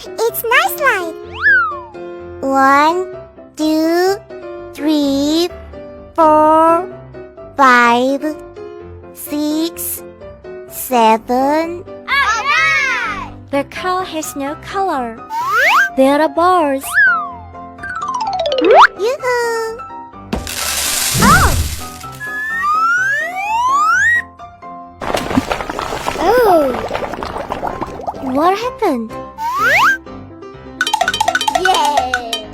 It's nice slide. 1, 2, 3, 4, 5, 6, 7. Alright! The car has no color. There are balls. Yoo-hoo! Oh! Oh! What happened? Yay!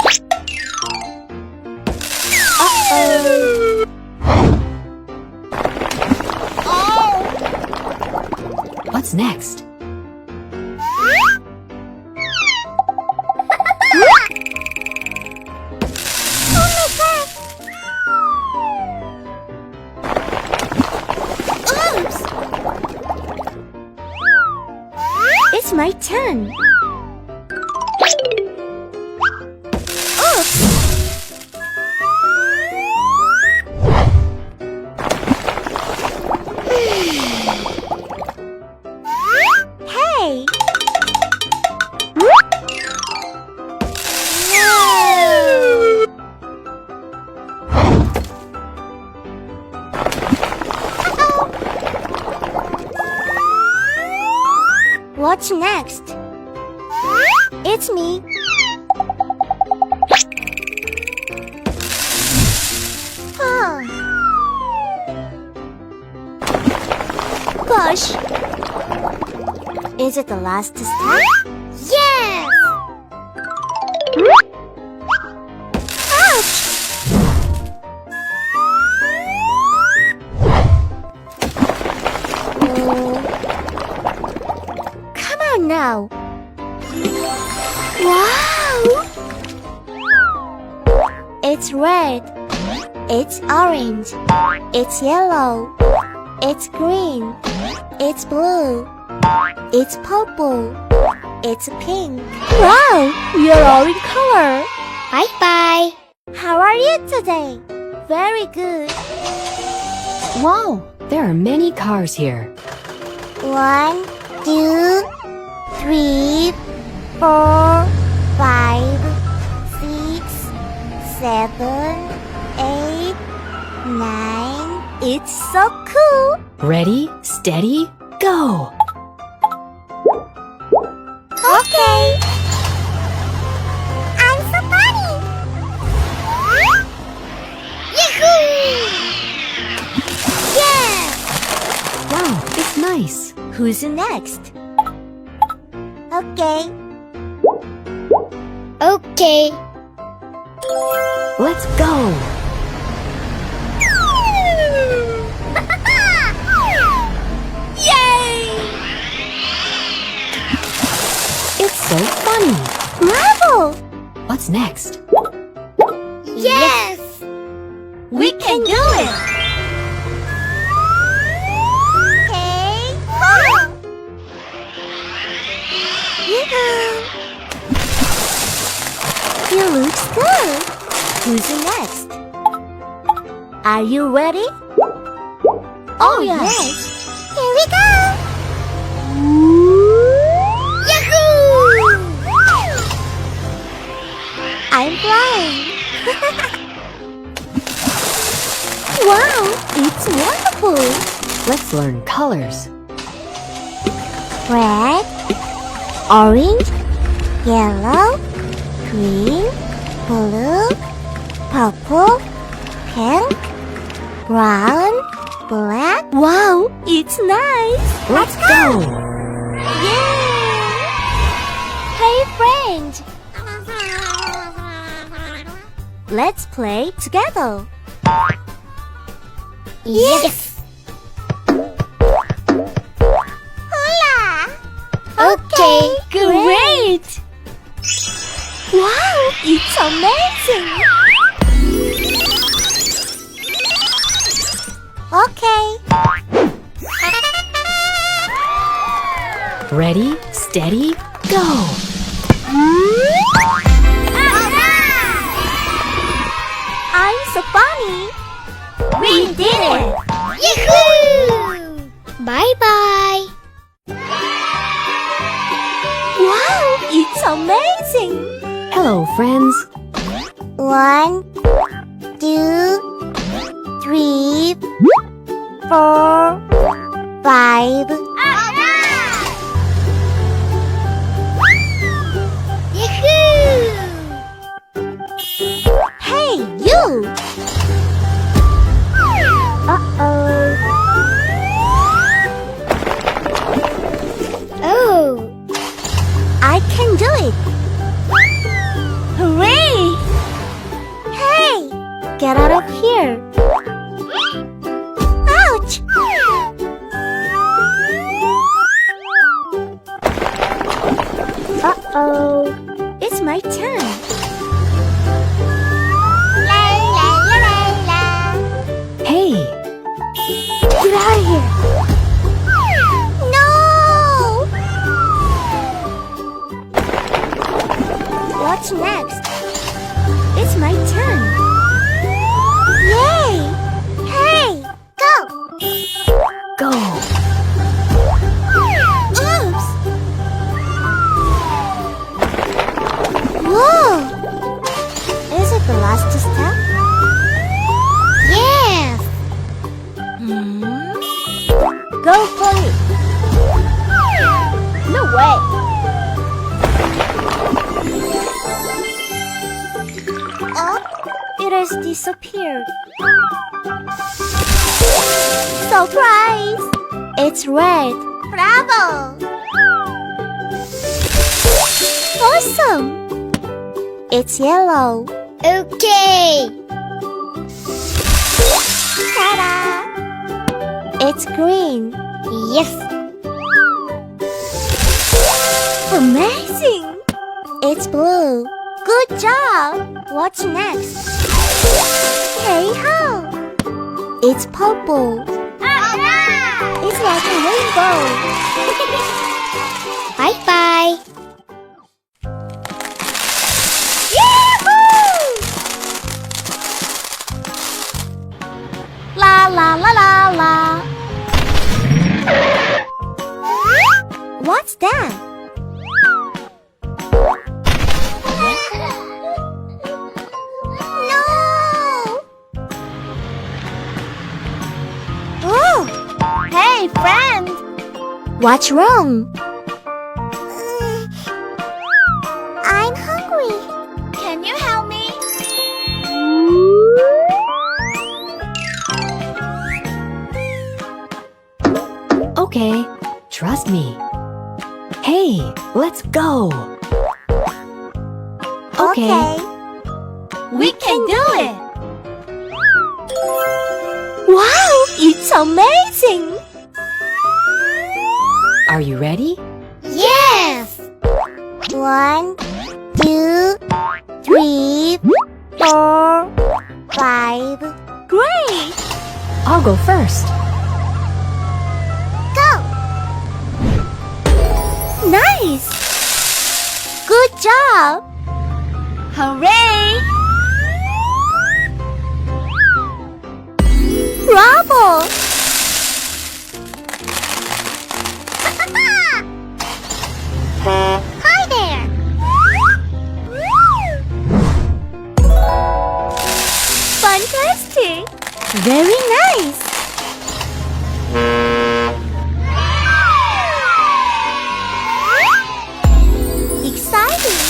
Uh-oh! What's next? It's my turn. Oops! Hey! No! What's next? It's me. Oh. Gosh. Is it the last step? Yes! Ouch! Come on now. Wow! It's red. It's orange. It's yellow. It's green. It's blue. It's purple. It's pink. Wow! You're all in color. Bye-bye. How are you today? Very good. Wow, there are many cars here. 1, 2, 3, 4, 5, 6, 7, 8, 9. It's so cool. Ready, steady, go! Okay. I'm so funny. Yahoo! Yeah! Wow, it's nice. Who's next? Okay. Okay. Let's go! Yay! It's so funny. Bravo! What's next? Yes! We can do it! Okay, go! Yoo-hoo! You look good! Who's next? Are you ready? Oh, yes! Here we go! Yahoo! I'm flying! Wow, it's wonderful! Let's learn colors. Red, orange, yellow, green, blue, purple, pink, brown, black. Wow, it's nice! Let's go! Yay! Hey friend! Let's play together. Yes! Hola! Okay, great! Wow, it's amazing! Okay. Ready, steady, go! I'm so funny! We did it! Yahoo! Bye-bye! Wow, it's amazing! Hello, friends. 1, 2, 3, 4, 5. Yahoo! Hey, you! Uh-oh. Oh. I can do it. Hooray! Hey, get out of here. Ouch! Uh-oh. It's my turn. La la la la la. Hey, Get out of here. No! What's next? It's my turn. Yay! Hey, go! go. Oops! Whoa! Is it the last step? Yes! Go for it! No way! Oh, it has disappeared. Surprise! It's red. Bravo! Awesome! It's yellow. Okay. Ta-da! It's green. Yes. Amazing! It's blue. Good job! What's next? Hey ho! It's purple. It's like a rainbow. Bye-bye. Yahoo! La la la la la. What's that? No! Oh! Hey, friend! What's wrong? I'm hungry. Can you help me? Okay, trust me. Hey, let's go. Okay. We can do it! Wow! It's amazing! Are you ready? Yes! 1, 2, 3, 4, 5. Great! I'll go first. Go! Nice! Good job! Hooray! Bravo! Hi there! Fantastic! Very nice! Exciting!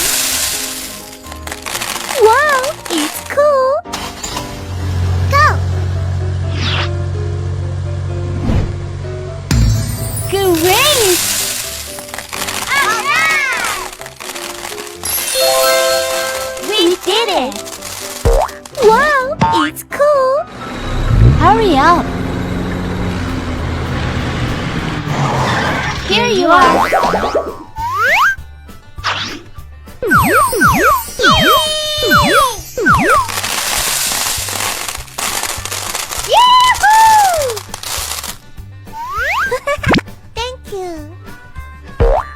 Wow! It's cool! Go! Great! We did it! Wow! It's cool! Hurry up! Here you are! Thank you.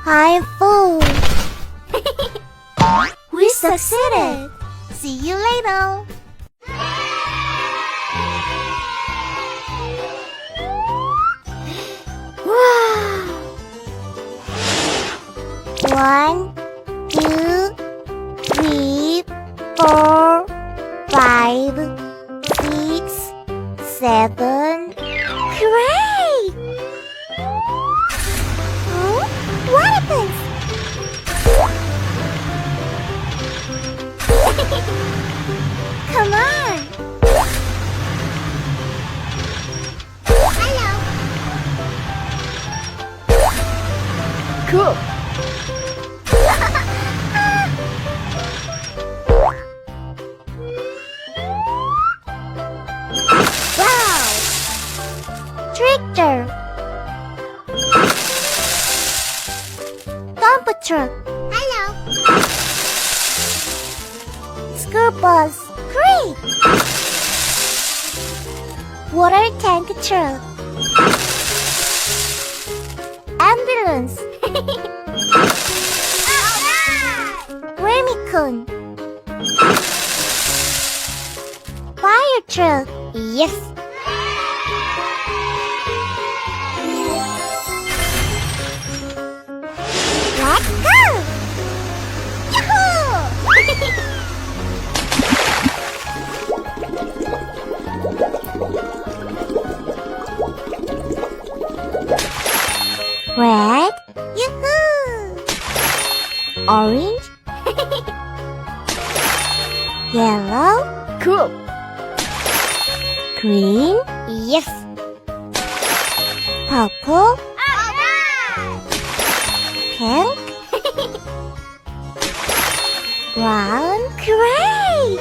I'm full. We succeeded. See you later. Wow. 1, 2, 3, 4, 5, 6, 7. Great! Huh? What happens? Come on! Hello! Cool. Wow! Tractor! Dump truck! Hello! School bus! Great! Water tank truck! Ambulance! Remicon! Fire truck! Yes! Let's go! Yahoo! Red, yahoo! Orange, yellow, Cool. green, yes. Purple, pink, brown, great!